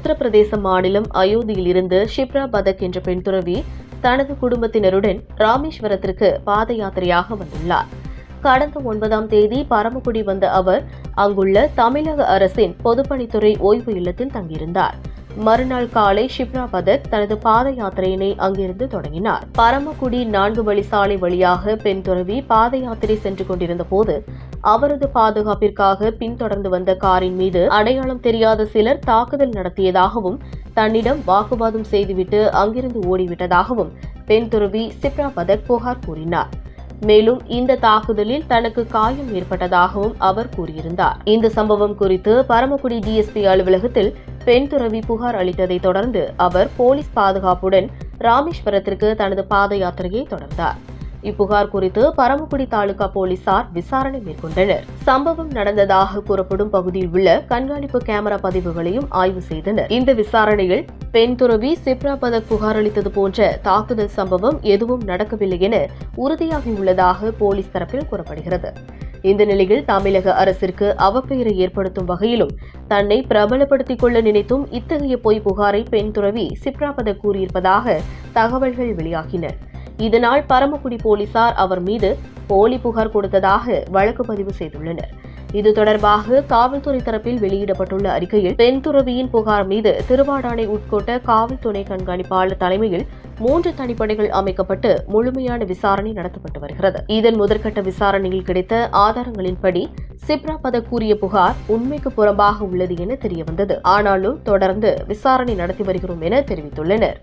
உத்தரப்பிரதேச மாநிலம் அயோத்தியில் இருந்து ஷிப்ரா பதக் என்ற பெண் துறவி தனது குடும்பத்தினருடன் ராமேஸ்வரத்திற்கு பாத யாத்திரையாக வந்துள்ளார். கடந்த 9ஆம் தேதி பரமக்குடி வந்த அவர் அங்குள்ள தமிழக அரசின் பொதுப்பணித்துறை ஓய்வு இல்லத்தில் தங்கியிருந்தார். மறுநாள் காலை ஷிப்ரா பதக் தனது பாத யாத்திரையினை அங்கிருந்து தொடங்கினார். பரமக்குடி 4 வழி சாலை வழியாக பெண் துறவி பாத யாத்திரை சென்று கொண்டிருந்த போது அவரது பாதுகாப்பிற்காக பின்தொடர்ந்து வந்த காரின் மீது அடையாளம் தெரியாத சிலர் தாக்குதல் நடத்தியதாகவும் தன்னிடம் வாக்குவாதம் செய்துவிட்டு அங்கிருந்து ஓடிவிட்டதாகவும் பெண் துறவி ஷிப்ரா பதக் புகார் கூறினார். மேலும் இந்த தாக்குதலில் தனக்கு காயம் ஏற்பட்டதாகவும் அவர் கூறியிருந்தார். இந்த சம்பவம் குறித்து பரமக்குடி டிஎஸ்பி அலுவலகத்தில் பெண் துறவி புகார் அளித்ததை தொடர்ந்து அவர் போலீஸ் பாதுகாப்புடன் ராமேஸ்வரத்திற்கு தனது பாத யாத்திரையை தொடர்ந்தார். இப்புகார் குறித்து பரமக்குடி தாலுகா போலீசார் விசாரணை மேற்கொண்டனர். சம்பவம் நடந்ததாக கூறப்படும் பகுதியில் உள்ள கண்காணிப்பு கேமரா பதிவுகளையும் ஆய்வு செய்தனர். இந்த விசாரணையில் பெண் துறவி ஷிப்ரா பதக் புகார் அளித்தது போன்ற தாக்குதல் சம்பவம் எதுவும் நடக்கவில்லை என உறுதியாகியுள்ளதாக போலீஸ் தரப்பில் கூறப்படுகிறது. இந்த நிலையில் தமிழக அரசிற்கு அவப்பெயரை ஏற்படுத்தும் வகையிலும் தன்னை பிரபலப்படுத்திக் கொள்ள நினைத்தும் இத்தகைய பொய் புகாரை பெண் துறவி ஷிப்ரா பதக் கூறியிருப்பதாக தகவல்கள் வெளியாகின. இதனால் பரமக்குடி போலீசார் அவர் மீது போலி புகார் கொடுத்ததாக வழக்கு பதிவு செய்துள்ளனர். இது தொடர்பாக காவல்துறை தரப்பில் வெளியிடப்பட்டுள்ள அறிக்கையில் பெண் துறவியின் புகார் மீது திருவாடானை உட்கோட்ட காவல் துணை கண்காணிப்பாளர் தலைமையில் 3 தனிப்படைகள் அமைக்கப்பட்டு முழுமையான விசாரணை நடத்தப்பட்டு வருகிறது. இதன் முதற்கட்ட விசாரணையில் கிடைத்த ஆதாரங்களின்படி ஷிப்ரா பதக் கூறிய புகார் உண்மைக்கு புறம்பாக உள்ளது என தெரியவந்தது. ஆனாலும் தொடர்ந்து விசாரணை நடத்தி வருகிறோம் என தெரிவித்துள்ளனர்.